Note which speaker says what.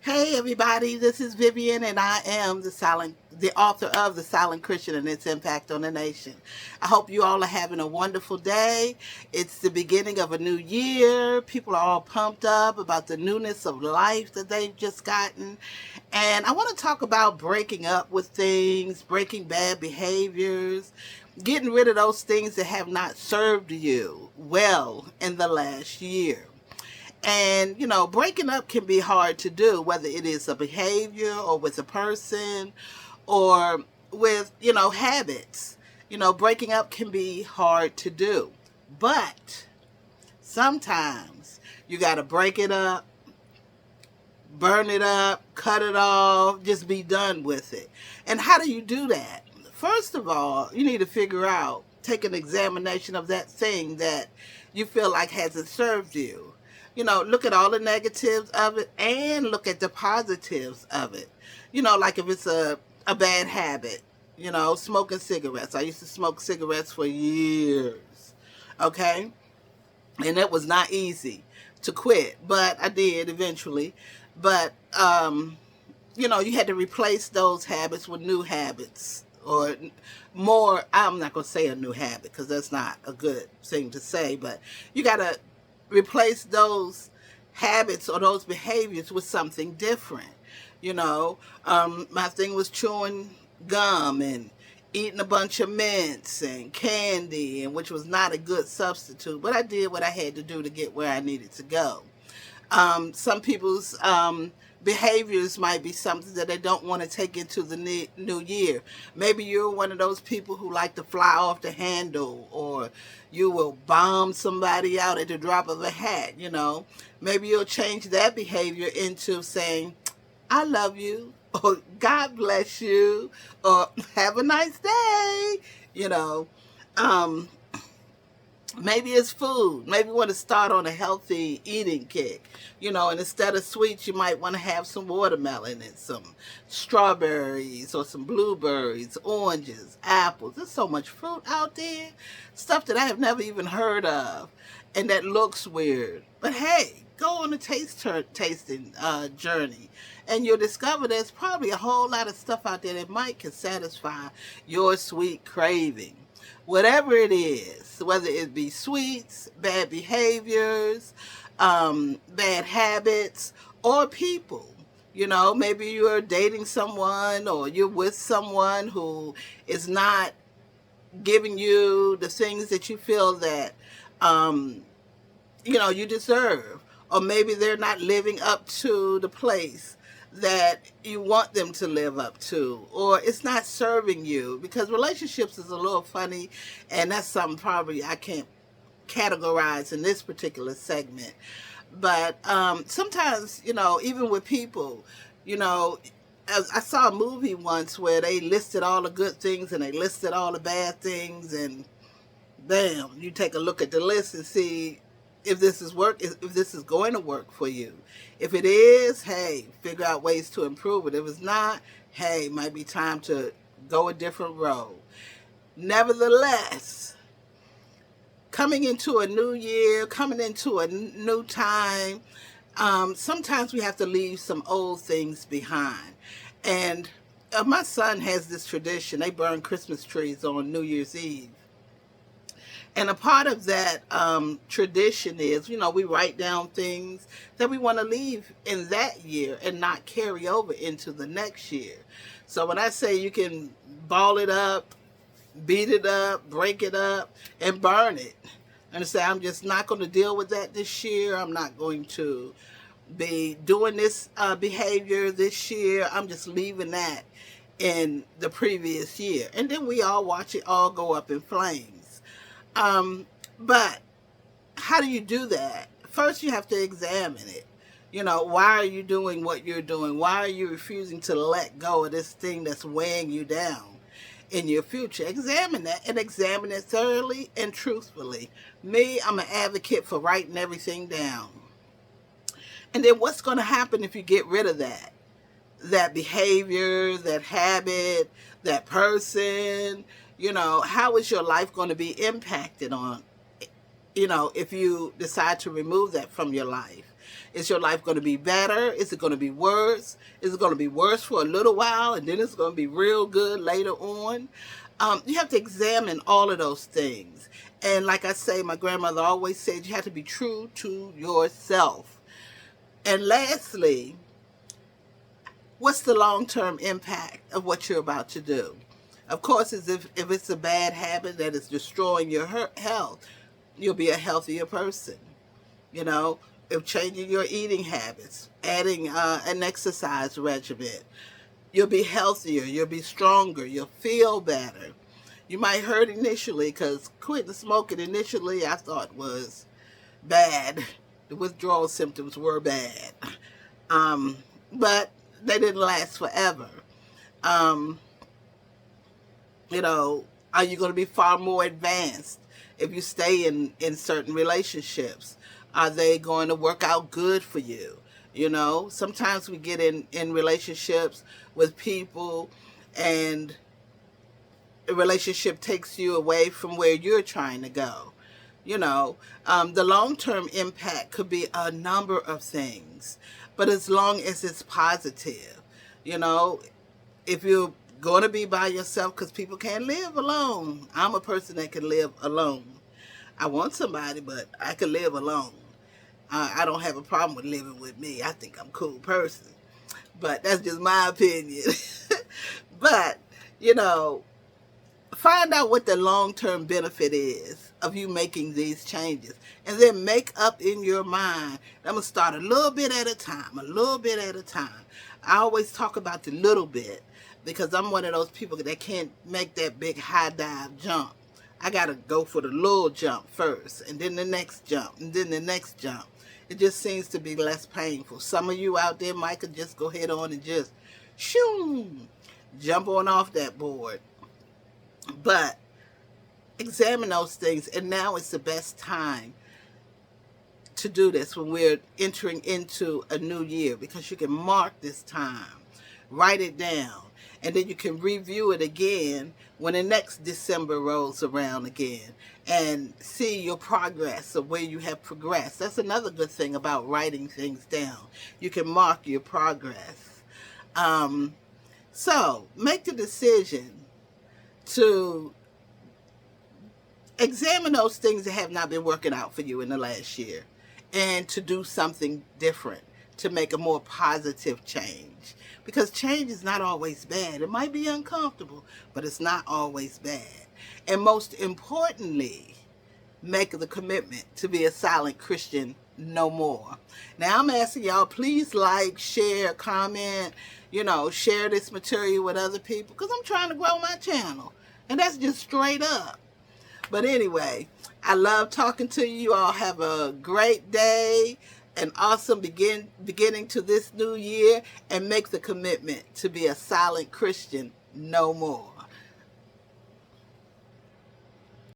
Speaker 1: Hey everybody, this is Vivian and I am the author of The Silent Christian and its impact on the nation. I hope you all are having a wonderful day. It's the beginning of a new year. People are all pumped up about the newness of life that they've just gotten. And I want to talk about breaking up with things, breaking bad behaviors, getting rid of those things that have not served you well in the last year. And, breaking up can be hard to do, whether it is a behavior or with a person or with, habits. Breaking up can be hard to do. But sometimes you got to break it up, burn it up, cut it off, just be done with it. And how do you do that? First of all, you need to figure out, take an examination of that thing that you feel like hasn't served you. Look at all the negatives of it and look at the positives of it. Like if it's a bad habit, smoking cigarettes. I used to smoke cigarettes for years, okay? And it was not easy to quit, but I did eventually. But, you had to replace those habits with new habits or more. I'm not going to say a new habit because that's not a good thing to say, but you got to replace those habits or those behaviors with something different. My thing was chewing gum and eating a bunch of mints and candy, and which was not a good substitute, but I did what I had to do to get where I needed to go. Some people's behaviors might be something that they don't want to take into the new year. Maybe you're one of those people who like to fly off the handle, or you will bomb somebody out at the drop of a hat. Maybe you'll change that behavior into saying, I love you, or God bless you, or have a nice day. Maybe it's food. Maybe you want to start on a healthy eating kick. And instead of sweets, you might want to have some watermelon and some strawberries or some blueberries, oranges, apples. There's so much fruit out there. Stuff that I have never even heard of and that looks weird. But hey, go on a tasting journey and you'll discover there's probably a whole lot of stuff out there that can satisfy your sweet craving. Whatever it is, whether it be sweets, bad behaviors, bad habits, or people. Maybe you're dating someone or you're with someone who is not giving you the things that you feel that, you deserve. Or maybe they're not living up to the place that you want them to live up to, or it's not serving you, because relationships is a little funny, and that's something probably I can't categorize in this particular segment. But sometimes, even with people, I saw a movie once where they listed all the good things and they listed all the bad things, and bam, you take a look at the list and see if this is going to work for you. If it is, hey, figure out ways to improve it. If it's not, hey, it might be time to go a different road. Nevertheless, coming into a new year, coming into a new time, sometimes we have to leave some old things behind. And my son has this tradition. They burn Christmas trees on New Year's Eve. And a part of that tradition is, we write down things that we want to leave in that year and not carry over into the next year. So when I say you can ball it up, beat it up, break it up, and burn it, and say, I'm just not going to deal with that this year. I'm not going to be doing this behavior this year. I'm just leaving that in the previous year. And then we all watch it all go up in flames. But how do you do that? First, you have to examine it. Why are you doing what you're doing? Why are you refusing to let go of this thing that's weighing you down in your future? Examine that and examine it thoroughly and truthfully. Me, I'm an advocate for writing everything down. And then what's going to happen if you get rid of that behavior, that habit, that person? How is your life going to be impacted on, if you decide to remove that from your life? Is your life going to be better? Is it going to be worse? Is it going to be worse for a little while and then it's going to be real good later on? You have to examine all of those things. And like I say, my grandmother always said you have to be true to yourself. And lastly, what's the long-term impact of what you're about to do? Of course, as if it's a bad habit that is destroying your health, you'll be a healthier person. You know, if changing your eating habits, adding an exercise regimen, you'll be healthier, you'll be stronger, you'll feel better. You might hurt initially because quitting smoking initially I thought was bad. The withdrawal symptoms were bad. But they didn't last forever. You know, are you going to be far more advanced if you stay in certain relationships? Are they going to work out good for you? You know, sometimes we get in relationships with people and a relationship takes you away from where you're trying to go. You know, the long-term impact could be a number of things, but as long as it's positive, you know, if you're going to be by yourself, because people can't live alone. I'm a person that can live alone. I want somebody, but I can live alone. I don't have a problem with living with me. I think I'm a cool person. But that's just my opinion. But, you know, find out what the long-term benefit is of you making these changes. And then make up in your mind. I'm going to start a little bit at a time, a little bit at a time. I always talk about the little bit because I'm one of those people that can't make that big high dive jump. I got to go for the little jump first, and then the next jump, and then the next jump. It just seems to be less painful. Some of you out there might could just go head on and just shoo, jump on off that board. But examine those things, and now is the best time to do this when we're entering into a new year, because you can mark this time, write it down, and then you can review it again when the next December rolls around again and see your progress of where you have progressed. That's another good thing about writing things down. You can mark your progress. So make the decision to examine those things that have not been working out for you in the last year and to do something different, to make a more positive change. Because change is not always bad. It might be uncomfortable, but it's not always bad. And most importantly, make the commitment to be a silent Christian no more. Now I'm asking y'all, please like, share, comment, you know, share this material with other people, because I'm trying to grow my channel. And that's just straight up. But anyway, I love talking to you. You all have a great day, an awesome beginning to this new year, and make the commitment to be a silent Christian no more.